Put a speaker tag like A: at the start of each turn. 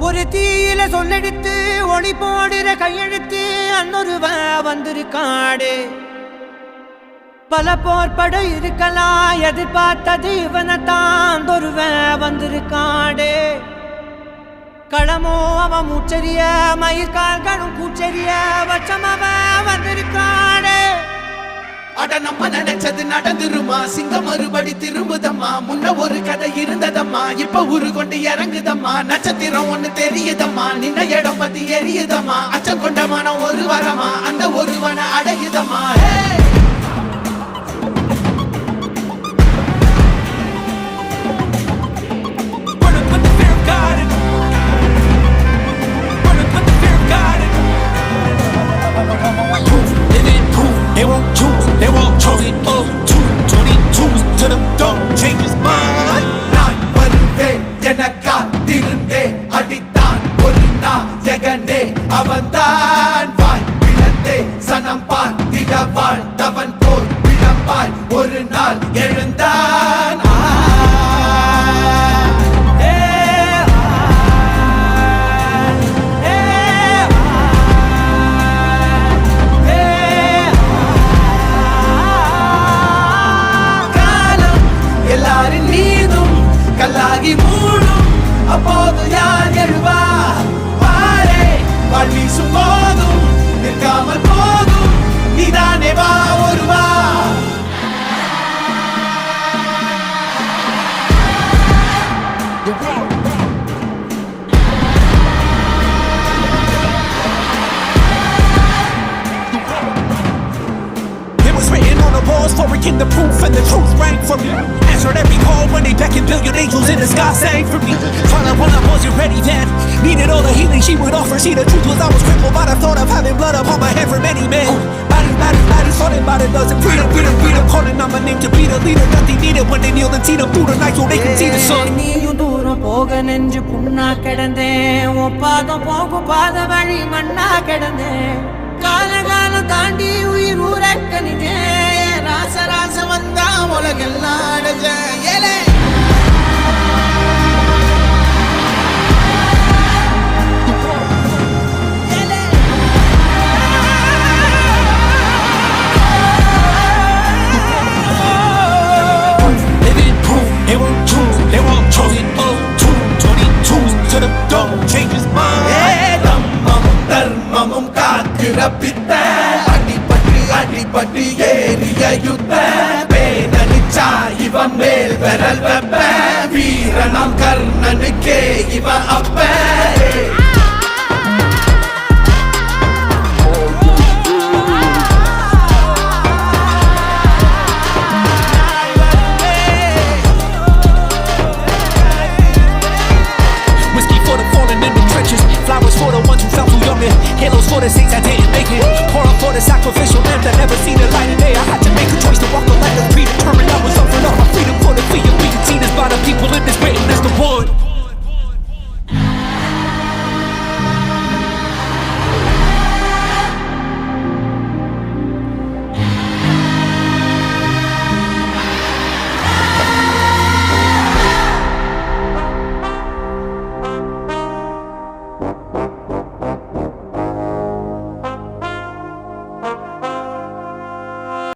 A: ஒரு தீயில சொல்லெடுத்து ஒளி போடுற கையெழுத்து அன்னொருவ வந்திருக்காடு. பல போர்பட இருக்கலாம் எதிர்பார்த்தது இவனைத்தான் ஒருவ வந்திருக்காடு. களமோ அவன் மூச்சரிய மயிர்கால்களும் கூச்சரிய வச்சம் அவன் வந்திருக்காடு.
B: அட நம்ம நினைச்சது நடந்துருமா, சிங்கம் மறுபடி திரும்புதம்மா. முன்ன ஒரு கதை இருந்ததம்மா, இப்ப உரு கொண்டு இறங்குதம்மா. நட்சத்திரம் ஒண்ணு தெரியுதம்மா, நின்ன இடம் பத்தி எரியுதம்மா. அச்சம் கொண்ட மனம் ஒரு வரமா, அந்த ஒருவனை அடையுதம்மா.
C: They won't choose, they won't choose it. 22 to the dog, change his mind.
B: நான் வருவேன் என காத்திருந்தே அடித்தான் ஒரு நாயகனே அவன்தான். வாய் பிளந்தே சனம் பார்த்திட வாழ்ந்தவன் போல் விளம்பாய் ஒரு நாள் எழுந்தான். எல்லாரின் மீதும் கல்லாகி மூடும் அப்போது யார் எழுவா? பாரே வாழ் வீசும் போதும் நிற்காமல் போதும் நீதானே வா ஒருவா.
C: Written on the walls for a king, the proof and the truth rang for me. Answered every call when they beckoned, billion angels in the sky sang for me. Trying when I wasn't ready then, needed all the healing she would offer. See, the truth was I was crippled by the thought of having blood upon my head for many men. Body, sorted by the dozen. Freedom, calling on my name to be the leader that they needed when they kneel and see them through the night so they can see the sun.
A: நீயும் தூரம் போக நெஞ்சு புண்ணா கிடந்தேன், ஒப்பாதம் போகும் பாத வழி மண்ணா கிடந்தேன். காலகாலம் தாண்டி உயிர் ஊரக்கணிதே, ராச வந்தா உலகெல்லாம் அடைஞ்ச ஏலே.
C: They won't choose, they won't choose it. 22 to the dog, change his mind.
B: தம்மமும் தர்மமும் காக்கிற பித்த, அடிபட்டு ஏறிய யுத்த. பேனனிச்சா இவன் மேல் விரல் வெப்ப, வீரனாம் கர்ணனுக்கே இவன் அப்ப.